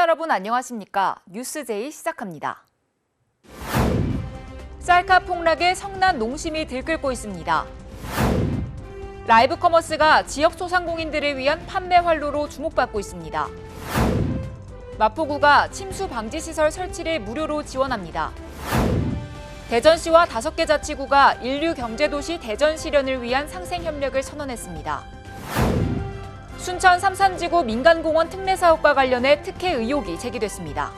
여러분 안녕하십니까? 뉴스제이 시작합니다. 쌀값 폭락에 성난 농심이 들끓고 있습니다. 라이브 커머스가 지역 소상공인들을 위한 판매 활로로 주목받고 있습니다. 마포구가 침수 방지 시설 설치를 무료로 지원합니다. 대전시와 5개 자치구가 인류 경제도시 대전 실현을 위한 상생 협력을 선언했습니다. 순천 삼산지구 민간공원 특례 사업과 관련해 특혜 의혹이 제기됐습니다.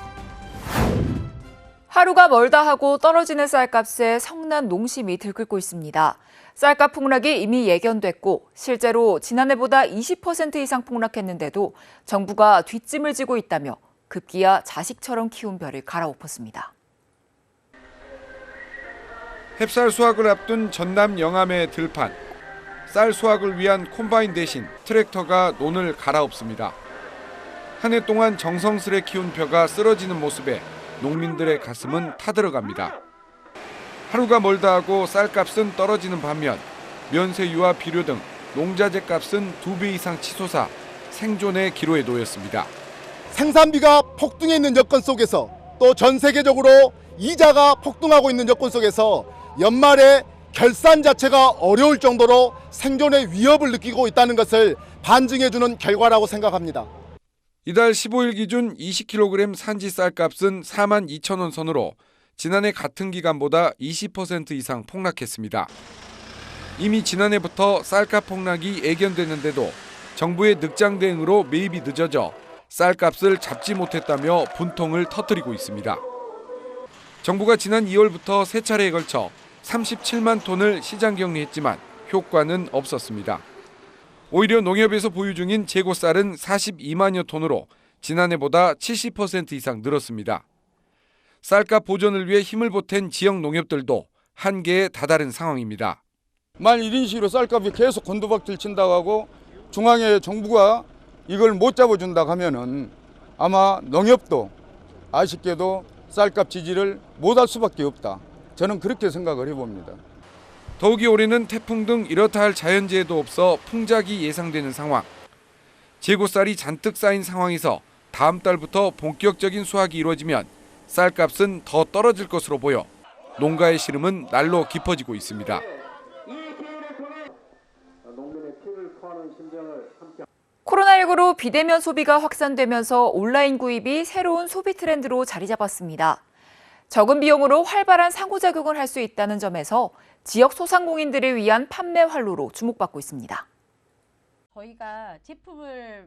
하루가 멀다 하고 떨어지는 쌀값에 성난 농심이 들끓고 있습니다. 쌀값 폭락이 이미 예견됐고 실제로 지난해보다 20% 이상 폭락했는데도 정부가 뒷짐을 지고 있다며 급기야 자식처럼 키운 벼를 갈아엎었습니다. 햅쌀 수확을 앞둔 전남 영암의 들판. 쌀 수확을 위한 콤바인 대신 트랙터가 논을 갈아엎습니다. 한 해 동안 정성스레 키운 벼가 쓰러지는 모습에 농민들의 가슴은 타들어갑니다. 하루가 멀다 하고 쌀값은 떨어지는 반면 면세유와 비료 등 농자재 값은 2배 이상 치솟아 생존의 기로에 놓였습니다. 생산비가 폭등해 있는 여건 속에서 또 전 세계적으로 이자가 폭등하고 있는 여건 속에서 연말에 결산 자체가 어려울 정도로 생존의 위협을 느끼고 있다는 것을 반증해주는 결과라고 생각합니다. 이달 15일 기준 20kg 산지 쌀값은 42,000원 선으로 지난해 같은 기간보다 20% 이상 폭락했습니다. 이미 지난해부터 쌀값 폭락이 예견됐는데도 정부의 늑장 대응으로 매입이 늦어져 쌀값을 잡지 못했다며 분통을 터뜨리고 있습니다. 정부가 지난 2월부터 3차례에 걸쳐 37만 톤을 시장 격리했지만 효과는 없었습니다. 오히려 농협에서 보유 중인 재고쌀은 42만여 톤으로 지난해보다 70% 이상 늘었습니다. 쌀값 보전을 위해 힘을 보탠 지역 농협들도 한계에 다다른 상황입니다. 만일 이런 식으로 쌀값이 계속 곤두박질 친다고 하고 중앙의 정부가 이걸 못 잡아준다고 하면은 아마 농협도 아쉽게도 쌀값 지지를 못할 수밖에 없다. 저는 그렇게 생각을 해봅니다. 더욱이 올해는 태풍 등 이렇다 할 자연재해도 없어 풍작이 예상되는 상황. 재고쌀이 잔뜩 쌓인 상황에서 다음 달부터 본격적인 수확이 이루어지면 쌀값은 더 떨어질 것으로 보여 농가의 시름은 날로 깊어지고 있습니다. 코로나19로 비대면 소비가 확산되면서 온라인 구입이 새로운 소비 트렌드로 자리 잡았습니다. 적은 비용으로 활발한 상호작용을 할 수 있다는 점에서 지역 소상공인들을 위한 판매 활로로 주목받고 있습니다.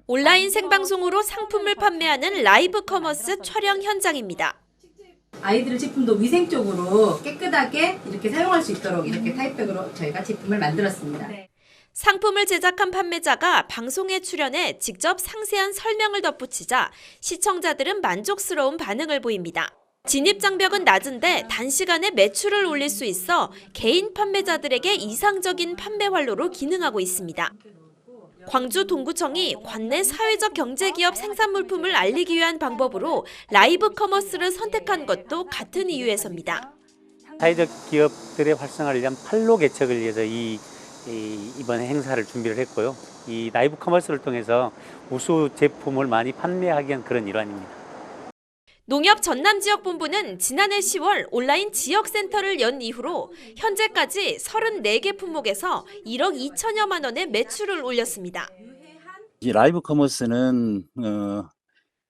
온라인 생방송으로 상품을 판매하는 라이브 커머스 촬영 현장입니다. 아이들 제품도 위생적으로 깨끗하게 이렇게 사용할 수 있도록 이렇게 타이백으로 저희가 제품을 만들었습니다. 상품을 제작한 판매자가 방송에 출연해 직접 상세한 설명을 덧붙이자 시청자들은 만족스러운 반응을 보입니다. 진입장벽은 낮은데 단시간에 매출을 올릴 수 있어 개인 판매자들에게 이상적인 판매 활로로 기능하고 있습니다. 광주 동구청이 관내 사회적 경제기업 생산물품을 알리기 위한 방법으로 라이브 커머스를 선택한 것도 같은 이유에서입니다. 사회적 기업들의 활성화를 위한 판로 개척을 위해서 이번 행사를 준비를 했고요. 이 라이브 커머스를 통해서 우수 제품을 많이 판매하기 위한 그런 일환입니다. 농협 전남지역본부는 지난해 10월 온라인 지역센터를 연 이후로 현재까지 34개 품목에서 1억 2천여만 원의 매출을 올렸습니다. 이 라이브 커머스는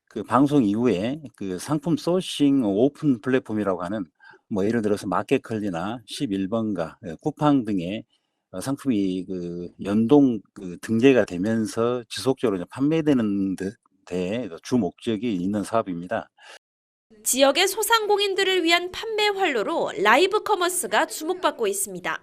그 방송 이후에 그 상품 소싱 오픈 플랫폼이라고 하는 예를 들어서 마켓컬리나 11번가, 쿠팡 등의 상품이 그 연동 등재가 되면서 지속적으로 판매되는 데 주 목적이 있는 사업입니다. 지역의 소상공인들을 위한 판매 활로로 라이브 커머스가 주목받고 있습니다.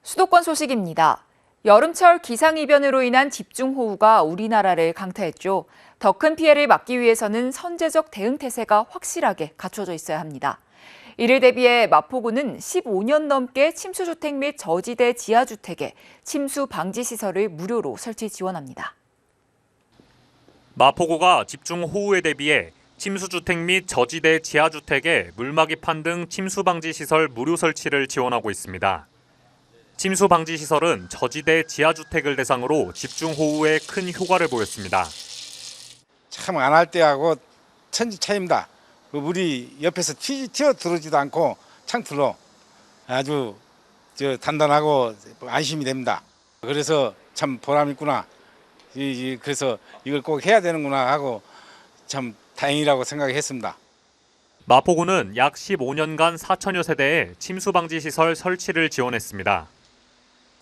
수도권 소식입니다. 여름철 기상이변으로 인한 집중호우가 우리나라를 강타했죠. 더 큰 피해를 막기 위해서는 선제적 대응 태세가 확실하게 갖춰져 있어야 합니다. 이를 대비해 마포구는 15년 넘게 침수주택 및 저지대 지하주택에 침수 방지 시설을 무료로 설치 지원합니다. 마포구가 집중호우에 대비해 침수주택 및 저지대 지하주택에 물막이판 등 침수 방지 시설 무료 설치를 지원하고 있습니다. 침수 방지 시설은 저지대 지하주택을 대상으로 집중호우에 큰 효과를 보였습니다. 참 안 할 때하고 천지 차이입니다. 그 물이 옆에서 튀어 들어오지도 않고 창틀로 아주 단단하고 안심이 됩니다. 그래서 참 보람 있구나. 그래서 이걸 꼭 해야 되는구나 하고 참 다행이라고 생각했습니다. 마포구는 약 15년간 4천여 세대에 침수 방지 시설 설치를 지원했습니다.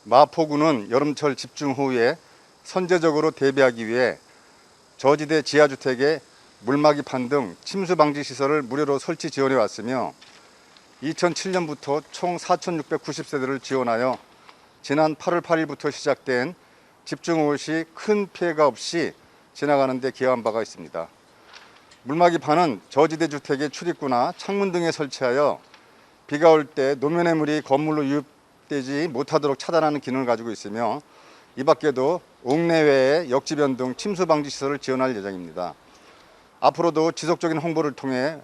마포구는 여름철 집중호우에 선제적으로 대비하기 위해 저지대 지하주택에 물막이판 등 침수 방지 시설을 무료로 설치 지원해 왔으며 2007년부터 총 4,690세대를 지원하여 지난 8월 8일부터 시작된 집중호우 시 큰 피해가 없이 지나가는 데 기여한 바가 있습니다. 물막이판은 저지대 주택의 출입구나 창문 등에 설치하여 비가 올 때 노면의 물이 건물로 유입되지 못하도록 차단하는 기능을 가지고 있으며 이 밖에도 옥내외의 역지변 등 침수 방지 시설을 지원할 예정입니다. 앞으로도 지속적인 홍보를 통해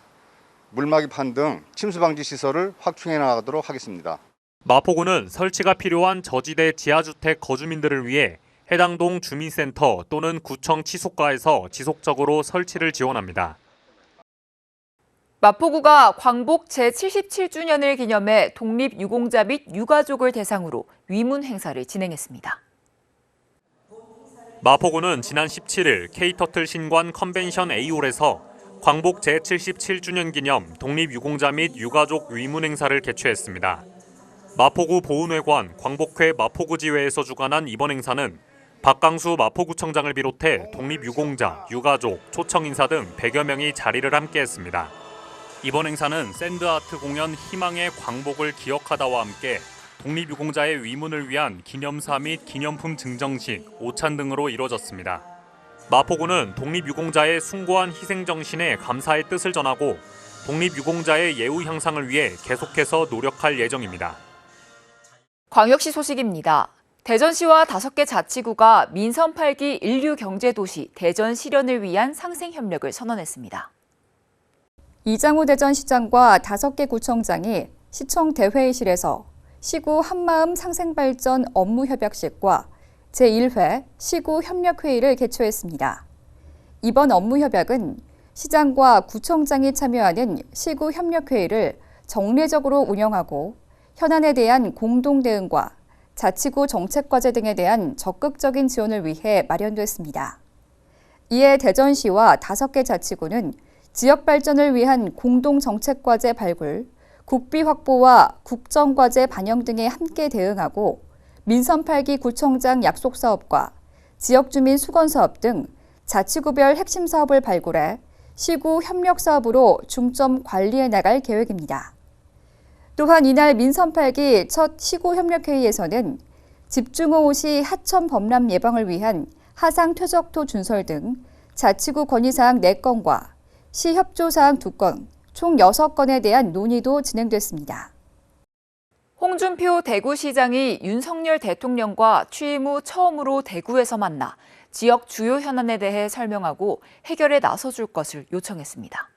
물막이판 등 침수 방지 시설을 확충해 나가도록 하겠습니다. 마포구는 설치가 필요한 저지대 지하주택 거주민들을 위해 해당 동 주민센터 또는 구청 치속가에서 지속적으로 설치를 지원합니다. 마포구가 광복 제77주년을 기념해 독립유공자 및 유가족을 대상으로 위문 행사를 진행했습니다. 마포구는 지난 17일 K터틀 신관 컨벤션 A홀에서 광복 제77주년 기념 독립유공자 및 유가족 위문 행사를 개최했습니다. 마포구 보훈회관 광복회 마포구지회에서 주관한 이번 행사는 박강수 마포구청장을 비롯해 독립유공자, 유가족, 초청인사 등 100여 명이 자리를 함께했습니다. 이번 행사는 샌드아트 공연 희망의 광복을 기억하다와 함께 독립유공자의 위문을 위한 기념사 및 기념품 증정식, 오찬 등으로 이뤄졌습니다. 마포구는 독립유공자의 숭고한 희생정신에 감사의 뜻을 전하고 독립유공자의 예우 향상을 위해 계속해서 노력할 예정입니다. 광역시 소식입니다. 대전시와 5개 자치구가 민선 8기 인류경제도시 대전 실현을 위한 상생협력을 선언했습니다. 이장우 대전시장과 5개 구청장이 시청 대회의실에서 시구 한마음 상생발전 업무협약식과 제1회 시구협력회의를 개최했습니다. 이번 업무협약은 시장과 구청장이 참여하는 시구협력회의를 정례적으로 운영하고 현안에 대한 공동대응과 자치구 정책과제 등에 대한 적극적인 지원을 위해 마련됐습니다. 이에 대전시와 5개 자치구는 지역 발전을 위한 공동정책과제 발굴, 국비 확보와 국정과제 반영 등에 함께 대응하고 민선 8기 구청장 약속사업과 지역주민 수건사업 등 자치구별 핵심 사업을 발굴해 시구 협력사업으로 중점 관리해 나갈 계획입니다. 또한 이날 민선 8기 첫 시구협력회의에서는 집중호우 시 하천 범람 예방을 위한 하상 퇴적토 준설 등 자치구 건의사항 4건과 시협조사항 2건, 총 6건에 대한 논의도 진행됐습니다. 홍준표 대구시장이 윤석열 대통령과 취임 후 처음으로 대구에서 만나 지역 주요 현안에 대해 설명하고 해결에 나서줄 것을 요청했습니다.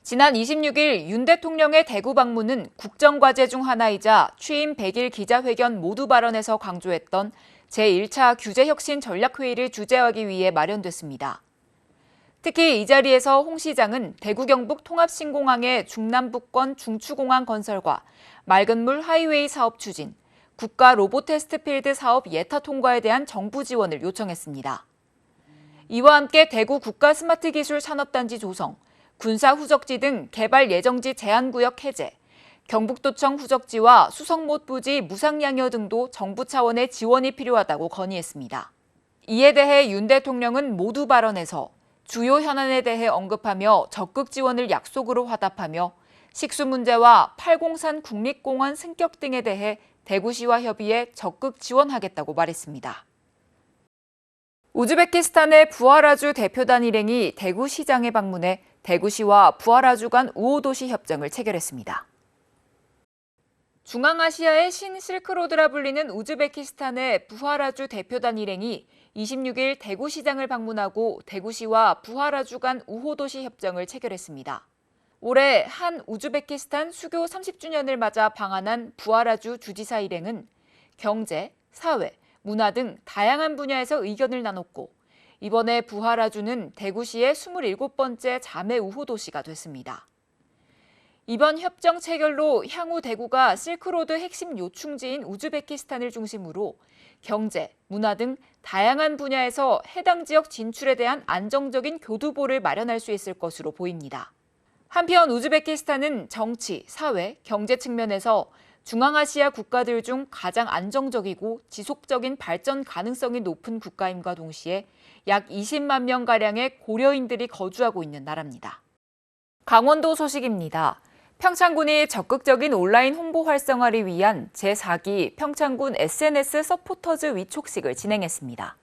지난 26일 윤 대통령의 대구 방문은 국정과제 중 하나이자 취임 100일 기자회견 모두 발언에서 강조했던 제1차 규제혁신 전략회의를 주재하기 위해 마련됐습니다. 특히 이 자리에서 홍 시장은 대구 경북 통합신공항의 중남부권 중추공항 건설과 맑은물 하이웨이 사업 추진, 국가 로봇 테스트필드 사업 예타 통과에 대한 정부 지원을 요청했습니다. 이와 함께 대구 국가스마트기술산업단지 조성, 군사 후적지 등 개발 예정지 제한구역 해제, 경북도청 후적지와 수성못 부지 무상양여 등도 정부 차원의 지원이 필요하다고 건의했습니다. 이에 대해 윤 대통령은 모두 발언에서 주요 현안에 대해 언급하며 적극 지원을 약속으로 화답하며 식수 문제와 팔공산 국립공원 승격 등에 대해 대구시와 협의해 적극 지원하겠다고 말했습니다. 우즈베키스탄의 부하라주 대표단 일행이 대구시장에 방문해 대구시와 부하라주 간 우호도시 협정을 체결했습니다. 중앙아시아의 신실크로드라 불리는 우즈베키스탄의 부하라주 대표단 일행이 26일 대구시장을 방문하고 대구시와 부하라주 간 우호도시 협정을 체결했습니다. 올해 한 우즈베키스탄 수교 30주년을 맞아 방한한 부하라주 주지사 일행은 경제, 사회, 문화 등 다양한 분야에서 의견을 나눴고 이번에 부하라주는 대구시의 27번째 자매 우호 도시가 됐습니다. 이번 협정 체결로 향후 대구가 실크로드 핵심 요충지인 우즈베키스탄을 중심으로 경제, 문화 등 다양한 분야에서 해당 지역 진출에 대한 안정적인 교두보를 마련할 수 있을 것으로 보입니다. 한편 우즈베키스탄은 정치, 사회, 경제 측면에서 중앙아시아 국가들 중 가장 안정적이고 지속적인 발전 가능성이 높은 국가임과 동시에 약 20만 명가량의 고려인들이 거주하고 있는 나라입니다. 강원도 소식입니다. 평창군이 적극적인 온라인 홍보 활성화를 위한 제4기 평창군 SNS 서포터즈 위촉식을 진행했습니다.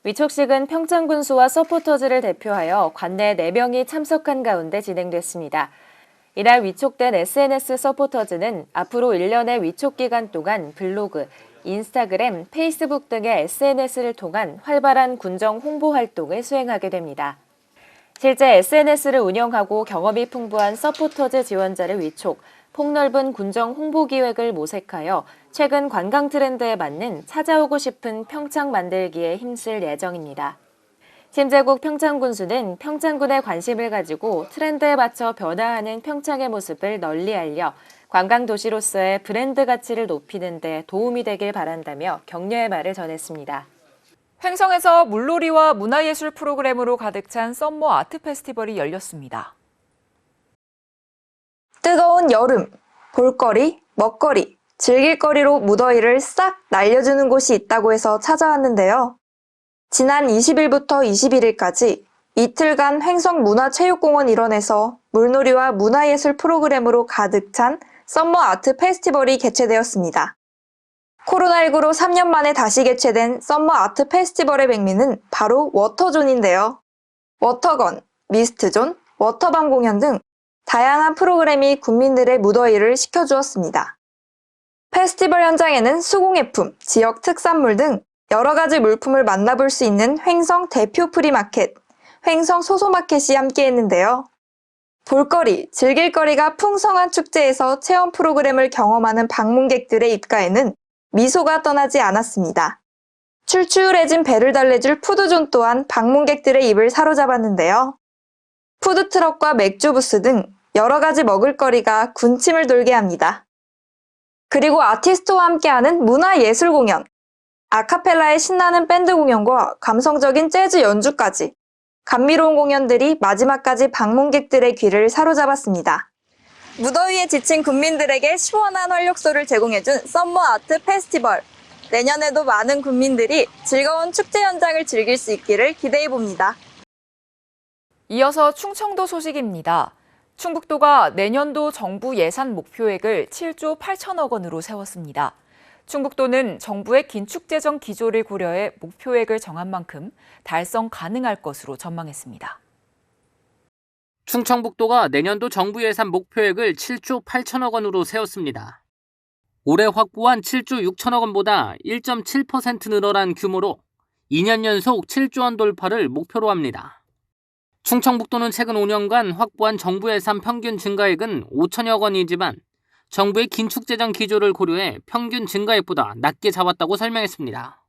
위촉식은 평창군수와 서포터즈를 대표하여 관내 4명이 참석한 가운데 진행됐습니다. 이날 위촉된 SNS 서포터즈는 앞으로 1년의 위촉 기간 동안 블로그, 인스타그램, 페이스북 등의 SNS를 통한 활발한 군정 홍보 활동을 수행하게 됩니다. 실제 SNS를 운영하고 경험이 풍부한 서포터즈 지원자를 위촉, 폭넓은 군정 홍보 기획을 모색하여 최근 관광 트렌드에 맞는 찾아오고 싶은 평창 만들기에 힘쓸 예정입니다. 심재국 평창군수는 평창군에 관심을 가지고 트렌드에 맞춰 변화하는 평창의 모습을 널리 알려 관광도시로서의 브랜드 가치를 높이는 데 도움이 되길 바란다며 격려의 말을 전했습니다. 횡성에서 물놀이와 문화예술 프로그램으로 가득 찬 썸머 아트 페스티벌이 열렸습니다. 뜨거운 여름, 볼거리, 먹거리, 즐길거리로 무더위를 싹 날려주는 곳이 있다고 해서 찾아왔는데요. 지난 20일부터 21일까지 이틀간 횡성문화체육공원 일원에서 물놀이와 문화예술 프로그램으로 가득 찬 썸머 아트 페스티벌이 개최되었습니다. 코로나19로 3년 만에 다시 개최된 썸머 아트 페스티벌의 백미는 바로 워터존인데요. 워터건, 미스트존, 워터밤 공연 등 다양한 프로그램이 국민들의 무더위를 식혀주었습니다. 페스티벌 현장에는 수공예품, 지역 특산물 등 여러 가지 물품을 만나볼 수 있는 횡성 대표 프리마켓, 횡성 소소마켓이 함께했는데요. 볼거리, 즐길거리가 풍성한 축제에서 체험 프로그램을 경험하는 방문객들의 입가에는 미소가 떠나지 않았습니다. 출출해진 배를 달래줄 푸드존 또한 방문객들의 입을 사로잡았는데요. 푸드트럭과 맥주 부스 등 여러 가지 먹을거리가 군침을 돌게 합니다. 그리고 아티스트와 함께하는 문화예술 공연, 아카펠라의 신나는 밴드 공연과 감성적인 재즈 연주까지 감미로운 공연들이 마지막까지 방문객들의 귀를 사로잡았습니다. 무더위에 지친 국민들에게 시원한 활력소를 제공해준 썸머 아트 페스티벌. 내년에도 많은 국민들이 즐거운 축제 현장을 즐길 수 있기를 기대해봅니다. 이어서 충청도 소식입니다. 충북도가 내년도 정부 예산 목표액을 7조 8천억 원으로 세웠습니다. 충북도는 정부의 긴축재정 기조를 고려해 목표액을 정한 만큼 달성 가능할 것으로 전망했습니다. 충청북도가 내년도 정부 예산 목표액을 7조 8천억 원으로 세웠습니다. 올해 확보한 7조 6천억 원보다 1.7% 늘어난 규모로 2년 연속 7조 원 돌파를 목표로 합니다. 충청북도는 최근 5년간 확보한 정부 예산 평균 증가액은 5천여 원이지만 정부의 긴축재정 기조를 고려해 평균 증가액보다 낮게 잡았다고 설명했습니다.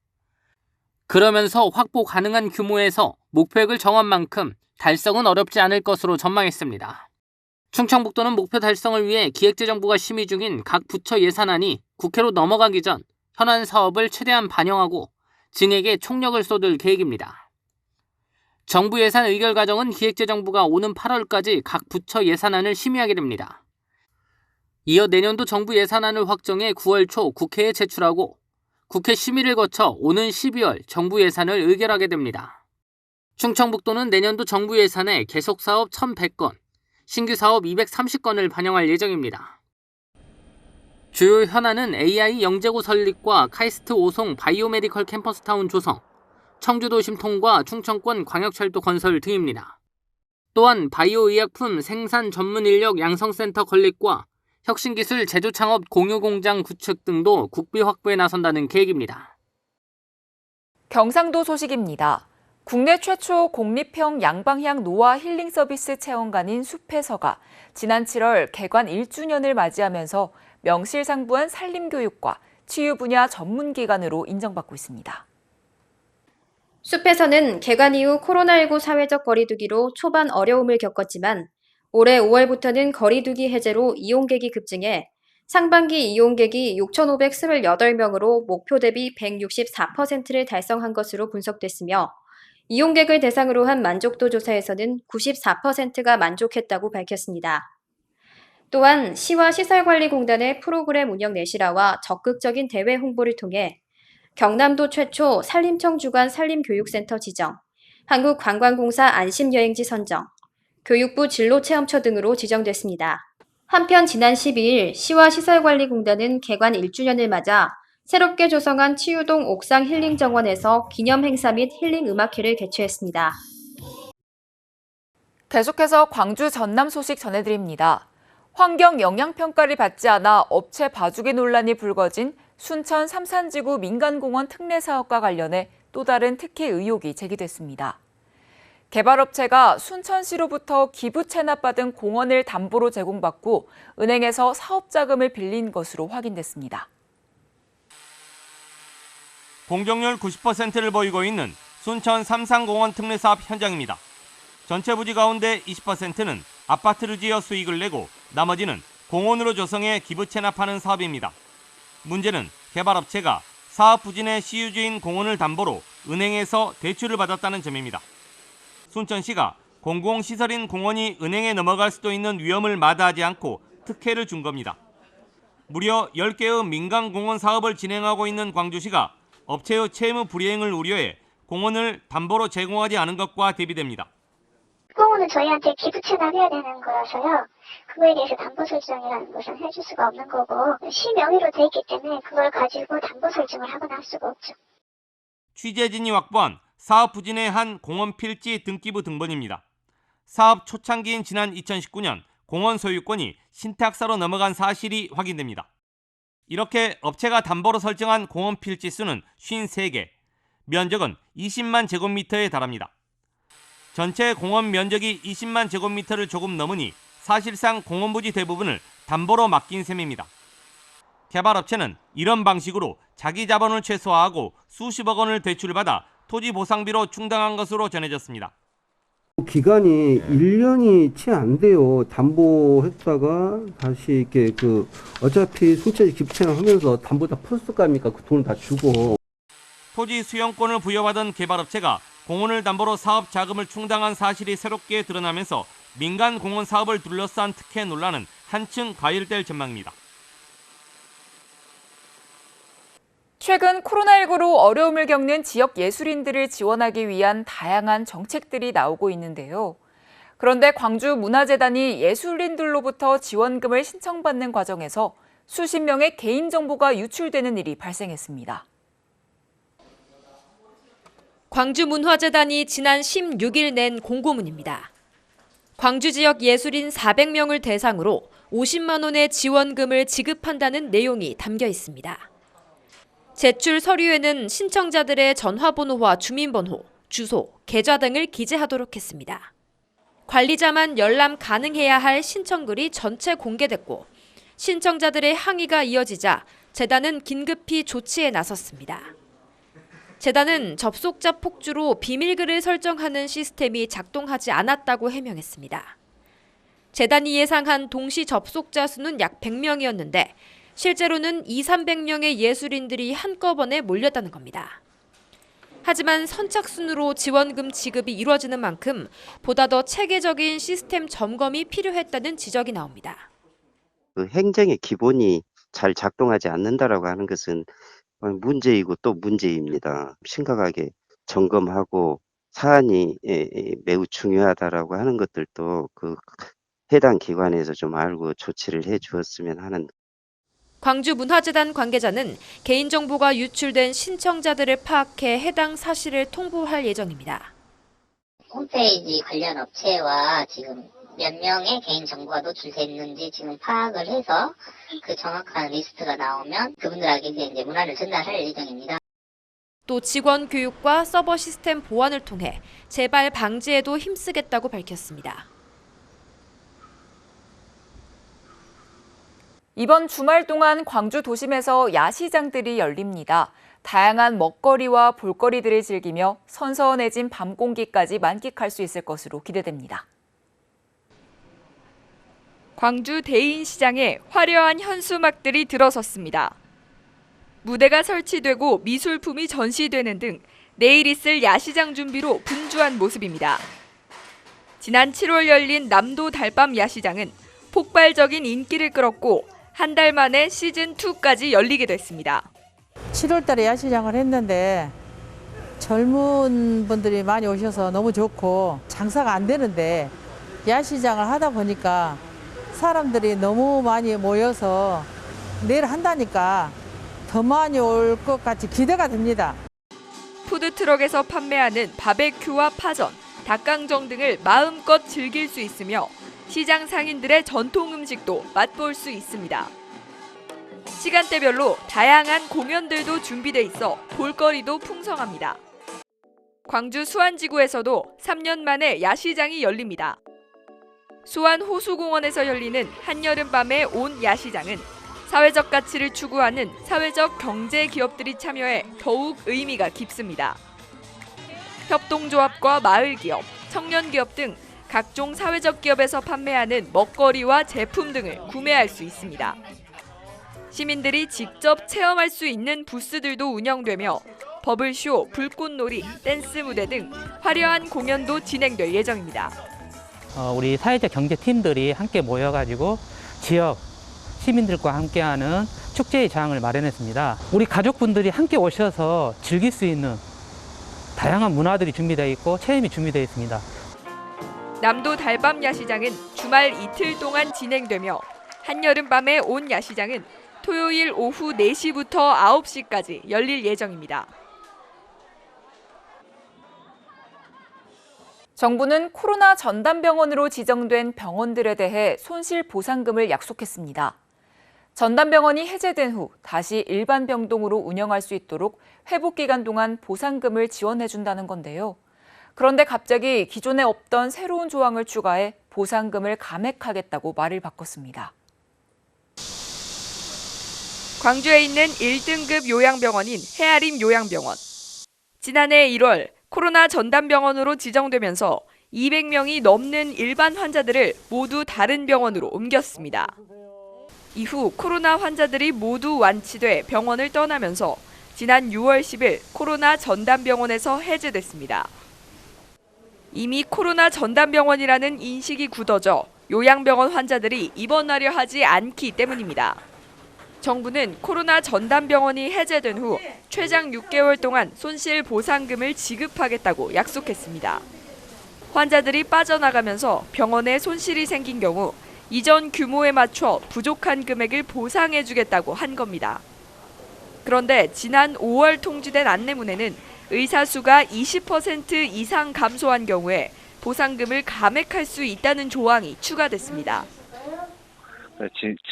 그러면서 확보 가능한 규모에서 목표액을 정한 만큼 달성은 어렵지 않을 것으로 전망했습니다. 충청북도는 목표 달성을 위해 기획재정부가 심의 중인 각 부처 예산안이 국회로 넘어가기 전 현안 사업을 최대한 반영하고 증액에 총력을 쏟을 계획입니다. 정부 예산 의결 과정은 기획재정부가 오는 8월까지 각 부처 예산안을 심의하게 됩니다. 이어 내년도 정부 예산안을 확정해 9월 초 국회에 제출하고 국회 심의를 거쳐 오는 12월 정부 예산을 의결하게 됩니다. 충청북도는 내년도 정부 예산에 계속 사업 1,100건, 신규 사업 230건을 반영할 예정입니다. 주요 현안은 AI 영재고 설립과 카이스트 오송 바이오메디컬 캠퍼스타운 조성, 청주도심 통과 충청권 광역철도 건설 등입니다. 또한 바이오의약품 생산 전문 인력 양성센터 건립과 혁신기술 제조창업 공유공장 구축 등도 국비 확보에 나선다는 계획입니다. 경상도 소식입니다. 국내 최초 공립형 양방향 노화 힐링 서비스 체험관인 숲에서가 지난 7월 개관 1주년을 맞이하면서 명실상부한 산림교육과 치유 분야 전문기관으로 인정받고 있습니다. 숲에서는 개관 이후 코로나19 사회적 거리두기로 초반 어려움을 겪었지만 올해 5월부터는 거리두기 해제로 이용객이 급증해 상반기 이용객이 6,528명으로 목표 대비 164%를 달성한 것으로 분석됐으며 이용객을 대상으로 한 만족도 조사에서는 94%가 만족했다고 밝혔습니다. 또한 시와 시설관리공단의 프로그램 운영 내실화와 적극적인 대외 홍보를 통해 경남도 최초 산림청 주관 산림교육센터 지정, 한국관광공사 안심여행지 선정, 교육부 진로체험처 등으로 지정됐습니다. 한편 지난 12일 시와 시설관리공단은 개관 1주년을 맞아 새롭게 조성한 치유동 옥상 힐링정원에서 기념 행사 및 힐링 음악회를 개최했습니다. 계속해서 광주 전남 소식 전해드립니다. 환경 영향평가를 받지 않아 업체 봐주기 논란이 불거진 순천 삼산지구 민간공원 특례 사업과 관련해 또 다른 특혜 의혹이 제기됐습니다. 개발업체가 순천시로부터 기부 체납받은 공원을 담보로 제공받고 은행에서 사업자금을 빌린 것으로 확인됐습니다. 공정률 90%를 보이고 있는 순천 삼산공원 특례사업 현장입니다. 전체 부지 가운데 20%는 아파트를 지어 수익을 내고 나머지는 공원으로 조성해 기부 체납하는 사업입니다. 문제는 개발업체가 사업 부진의 시유주인 공원을 담보로 은행에서 대출을 받았다는 점입니다. 순천시가 공공시설인 공원이 은행에 넘어갈 수도 있는 위험을 마다하지 않고 특혜를 준 겁니다. 무려 10개의 민간공원 사업을 진행하고 있는 광주시가 업체의 채무 불이행을 우려해 공원을 담보로 제공하지 않은 것과 대비됩니다. 공원은 저희한테 기부 체납해야 되는 거라서요. 그거에 대해서 담보 설정이라는 것은 해줄 수가 없는 거고 시 명의로 돼 있기 때문에 그걸 가지고 담보 설정을 하거나 할 수가 없죠. 취재진이 확보한 사업 부진의 한 공원 필지 등기부 등본입니다. 사업 초창기인 지난 2019년 공원 소유권이 신탁사로 넘어간 사실이 확인됩니다. 이렇게 업체가 담보로 설정한 공원 필지 수는 53개, 면적은 20만 제곱미터에 달합니다. 전체 공원 면적이 20만 제곱미터를 조금 넘으니 사실상 공원 부지 대부분을 담보로 맡긴 셈입니다. 개발업체는 이런 방식으로 자기 자본을 최소화하고 수십억 원을 대출받아 토지 보상비로 충당한 것으로 전해졌습니다. 기간이 1년이 채 안 돼요. 담보했다가 다시 이렇게 어차피 순천시 기부채납 하면서 담보 다 풀었을 거 아닙니까? 그 돈을 다 주고. 토지 수용권을 부여받은 개발업체가 공원을 담보로 사업 자금을 충당한 사실이 새롭게 드러나면서 민간 공원 사업을 둘러싼 특혜 논란은 한층 과열될 전망입니다. 최근 코로나19로 어려움을 겪는 지역 예술인들을 지원하기 위한 다양한 정책들이 나오고 있는데요. 그런데 광주문화재단이 예술인들로부터 지원금을 신청받는 과정에서 수십 명의 개인정보가 유출되는 일이 발생했습니다. 광주문화재단이 지난 16일 낸 공고문입니다. 광주 지역 예술인 400명을 대상으로 50만 원의 지원금을 지급한다는 내용이 담겨 있습니다. 제출 서류에는 신청자들의 전화번호와 주민번호, 주소, 계좌 등을 기재하도록 했습니다. 관리자만 열람 가능해야 할 신청글이 전체 공개됐고 신청자들의 항의가 이어지자 재단은 긴급히 조치에 나섰습니다. 재단은 접속자 폭주로 비밀글을 설정하는 시스템이 작동하지 않았다고 해명했습니다. 재단이 예상한 동시 접속자 수는 약 100명이었는데 실제로는 200~300명의 예술인들이 한꺼번에 몰렸다는 겁니다. 하지만 선착순으로 지원금 지급이 이루어지는 만큼 보다 더 체계적인 시스템 점검이 필요했다는 지적이 나옵니다. 그 행정의 기본이 잘 작동하지 않는다라고 하는 것은 문제이고 또 문제입니다. 심각하게 점검하고 사안이 매우 중요하다라고 하는 것들도 그 해당 기관에서 좀 알고 조치를 해 주었으면 하는. 광주문화재단 관계자는 개인정보가 유출된 신청자들을 파악해 해당 사실을 통보할 예정입니다. 홈페이지 관련 업체와 지금 몇 명의 개인정보가 노출됐는지 지금 파악을 해서 그 정확한 리스트가 나오면 그분들에게 이제 문화를 전달할 예정입니다. 또 직원 교육과 서버 시스템 보완을 통해 재발 방지에도 힘쓰겠다고 밝혔습니다. 이번 주말 동안 광주 도심에서 야시장들이 열립니다. 다양한 먹거리와 볼거리들을 즐기며 선선해진 밤 공기까지 만끽할 수 있을 것으로 기대됩니다. 광주 대인시장에 화려한 현수막들이 들어섰습니다. 무대가 설치되고 미술품이 전시되는 등 내일 있을 야시장 준비로 분주한 모습입니다. 지난 7월 열린 남도 달밤 야시장은 폭발적인 인기를 끌었고 한 달 만에 시즌2까지 열리게 됐습니다. 7월 달에 야시장을 했는데 젊은 분들이 많이 오셔서 너무 좋고 장사가 안 되는데 야시장을 하다 보니까 사람들이 너무 많이 모여서 내일 한다니까 더 많이 올 것 같이 기대가 됩니다. 푸드트럭에서 판매하는 바베큐와 파전, 닭강정 등을 마음껏 즐길 수 있으며 시장 상인들의 전통 음식도 맛볼 수 있습니다. 시간대별로 다양한 공연들도 준비돼 있어 볼거리도 풍성합니다. 광주 수안지구에서도 3년 만에 야시장이 열립니다. 수안 호수공원에서 열리는 한여름밤의 온 야시장은 사회적 가치를 추구하는 사회적 경제 기업들이 참여해 더욱 의미가 깊습니다. 협동조합과 마을기업, 청년기업 등 각종 사회적 기업에서 판매하는 먹거리와 제품 등을 구매할 수 있습니다. 시민들이 직접 체험할 수 있는 부스들도 운영되며 버블쇼, 불꽃놀이, 댄스 무대 등 화려한 공연도 진행될 예정입니다. 우리 사회적 경제팀들이 함께 모여가지고 지역 시민들과 함께하는 축제의 장을 마련했습니다. 우리 가족분들이 함께 오셔서 즐길 수 있는 다양한 문화들이 준비되어 있고 체험이 준비되어 있습니다. 남도 달밤 야시장은 주말 이틀 동안 진행되며 한여름밤의 온 야시장은 토요일 오후 4시부터 9시까지 열릴 예정입니다. 정부는 코로나 전담병원으로 지정된 병원들에 대해 손실보상금을 약속했습니다. 전담병원이 해제된 후 다시 일반 병동으로 운영할 수 있도록 회복기간 동안 보상금을 지원해준다는 건데요. 그런데 갑자기 기존에 없던 새로운 조항을 추가해 보상금을 감액하겠다고 말을 바꿨습니다. 광주에 있는 1등급 요양병원인 해아림 요양병원. 지난해 1월 코로나 전담병원으로 지정되면서 200명이 넘는 일반 환자들을 모두 다른 병원으로 옮겼습니다. 이후 코로나 환자들이 모두 완치돼 병원을 떠나면서 지난 6월 10일 코로나 전담병원에서 해제됐습니다. 이미 코로나 전담병원이라는 인식이 굳어져 요양병원 환자들이 입원하려 하지 않기 때문입니다. 정부는 코로나 전담병원이 해제된 후 최장 6개월 동안 손실보상금을 지급하겠다고 약속했습니다. 환자들이 빠져나가면서 병원에 손실이 생긴 경우 이전 규모에 맞춰 부족한 금액을 보상해주겠다고 한 겁니다. 그런데 지난 5월 통지된 안내문에는 의사 수가 20% 이상 감소한 경우에 보상금을 감액할 수 있다는 조항이 추가됐습니다.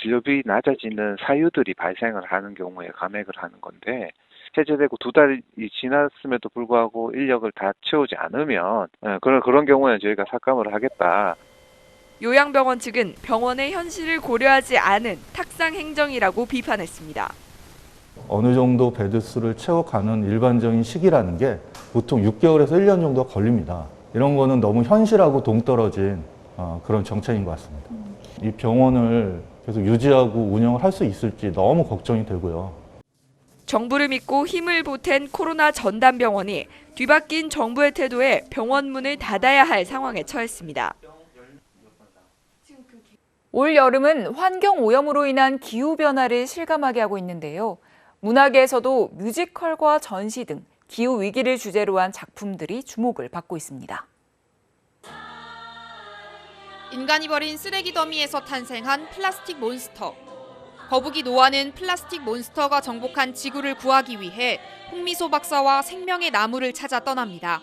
진료비 낮아지는 사유들이 발생을 하는 경우에 감액을 하는 건데 해제되고 2달이 지났음에도 불구하고 인력을 다 채우지 않으면 그런 경우에는 저희가 삭감을 하겠다. 요양병원 측은 병원의 현실을 고려하지 않은 탁상 행정이라고 비판했습니다. 어느 정도 베드 수를 채워가는 일반적인 시기라는 게 보통 6개월에서 1년 정도 걸립니다. 이런 거는 너무 현실하고 동떨어진 그런 정책인 것 같습니다. 이 병원을 계속 유지하고 운영을 할 수 있을지 너무 걱정이 되고요. 정부를 믿고 힘을 보탠 코로나 전담병원이 뒤바뀐 정부의 태도에 병원 문을 닫아야 할 상황에 처했습니다. 올 여름은 환경오염으로 인한 기후변화를 실감하게 하고 있는데요. 문화계에서도 뮤지컬과 전시 등 기후위기를 주제로 한 작품들이 주목을 받고 있습니다. 인간이 버린 쓰레기 더미에서 탄생한 플라스틱 몬스터. 거북이 노아는 플라스틱 몬스터가 정복한 지구를 구하기 위해 홍미소 박사와 생명의 나무를 찾아 떠납니다.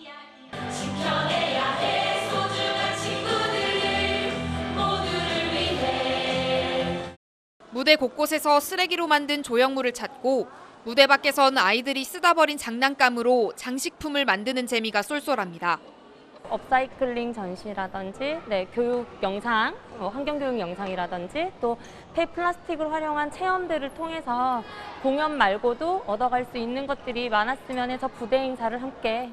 무대 곳곳에서 쓰레기로 만든 조형물을 찾고 무대 밖에선 아이들이 쓰다 버린 장난감으로 장식품을 만드는 재미가 쏠쏠합니다. 업사이클링 전시라든지 교육 영상, 환경교육 영상이라든지 또 폐플라스틱을 활용한 체험들을 통해서 공연 말고도 얻어갈 수 있는 것들이 많았으면 해서 부대 행사를 함께.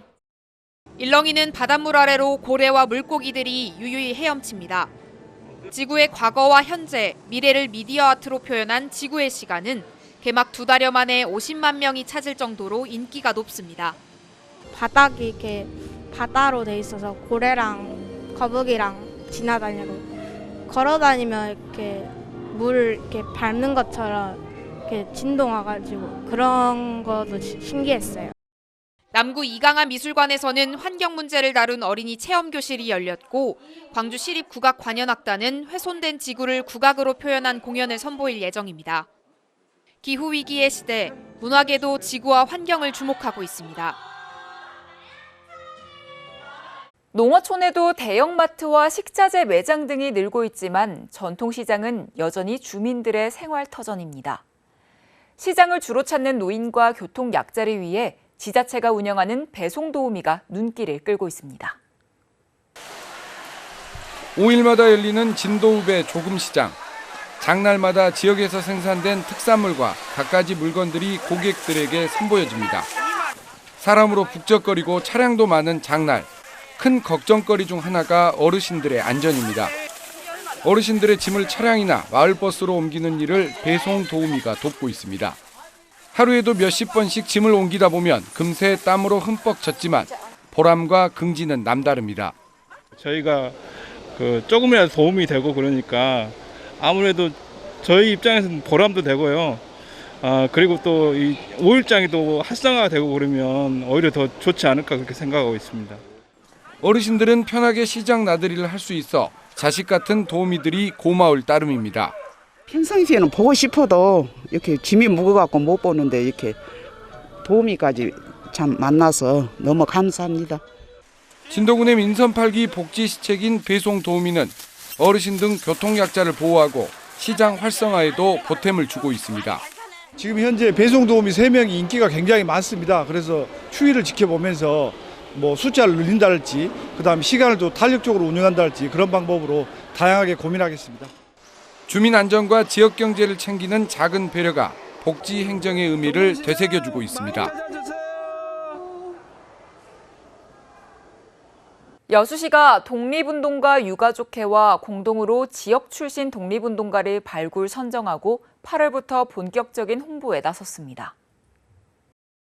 일렁이는 바닷물 아래로 고래와 물고기들이 유유히 헤엄칩니다. 지구의 과거와 현재, 미래를 미디어 아트로 표현한 지구의 시간은 개막 2달여 만에 50만 명이 찾을 정도로 인기가 높습니다. 바닥이 이렇게 바다로 돼 있어서 고래랑 거북이랑 지나다니고 걸어다니면 이렇게 물 이렇게 밟는 것처럼 이렇게 진동 와가지고 그런 것도 신기했어요. 남구 이강하 미술관에서는 환경 문제를 다룬 어린이 체험 교실이 열렸고 광주 시립국악관현악단은 훼손된 지구를 국악으로 표현한 공연을 선보일 예정입니다. 기후 위기의 시대, 문화계도 지구와 환경을 주목하고 있습니다. 농어촌에도 대형마트와 식자재 매장 등이 늘고 있지만 전통시장은 여전히 주민들의 생활터전입니다. 시장을 주로 찾는 노인과 교통약자를 위해 지자체가 운영하는 배송도우미가 눈길을 끌고 있습니다. 5일마다 열리는 진도읍의 조금시장. 장날마다 지역에서 생산된 특산물과 갖가지 물건들이 고객들에게 선보여집니다. 사람으로 북적거리고 차량도 많은 장날. 큰 걱정거리 중 하나가 어르신들의 안전입니다. 어르신들의 짐을 차량이나 마을버스로 옮기는 일을 배송도우미가 돕고 있습니다. 하루에도 몇십 번씩 짐을 옮기다 보면 금세 땀으로 흠뻑 젖지만 보람과 긍지는 남다릅니다. 저희가 조금이라도 도움이 되고 그러니까 아무래도 저희 입장에서는 보람도 되고요. 그리고 또 이 5일장이 또 활성화가 되고 그러면 오히려 더 좋지 않을까 그렇게 생각하고 있습니다. 어르신들은 편하게 시장 나들이를 할 수 있어 자식 같은 도우미들이 고마울 따름입니다. 평상시에는 보고 싶어도 이렇게 짐이 무거워갖고 못 보는데 이렇게 도우미까지 참 만나서 너무 감사합니다. 진도군의 민선 8기 복지시책인 배송도우미는 어르신 등 교통약자를 보호하고 시장 활성화에도 보탬을 주고 있습니다. 지금 현재 배송도우미 3명이 인기가 굉장히 많습니다. 그래서 추이를 지켜보면서 숫자를 늘린다랄지 그다음 시간을 또 탄력적으로 운영한다랄지 그런 방법으로 다양하게 고민하겠습니다. 주민 안전과 지역 경제를 챙기는 작은 배려가 복지 행정의 의미를 되새겨주고 있습니다. 여수시가 독립운동가 유가족회와 공동으로 지역 출신 독립운동가를 발굴 선정하고 8월부터 본격적인 홍보에 나섰습니다.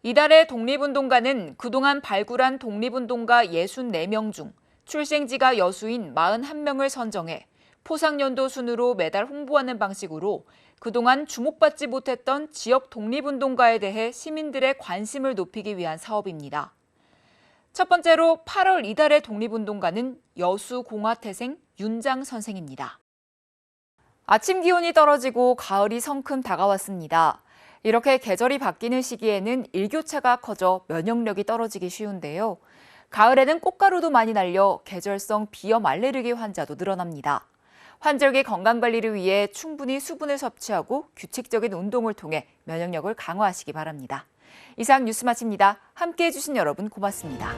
이달의 독립운동가는 그동안 발굴한 독립운동가 64명 중 출생지가 여수인 41명을 선정해 포상연도 순으로 매달 홍보하는 방식으로 그동안 주목받지 못했던 지역 독립운동가에 대해 시민들의 관심을 높이기 위한 사업입니다. 첫 번째로 8월 이달의 독립운동가는 여수 공화태생 윤장 선생입니다. 아침 기온이 떨어지고 가을이 성큼 다가왔습니다. 이렇게 계절이 바뀌는 시기에는 일교차가 커져 면역력이 떨어지기 쉬운데요. 가을에는 꽃가루도 많이 날려 계절성 비염 알레르기 환자도 늘어납니다. 환절기 건강관리를 위해 충분히 수분을 섭취하고 규칙적인 운동을 통해 면역력을 강화하시기 바랍니다. 이상 뉴스 마칩니다. 함께해 주신 여러분 고맙습니다.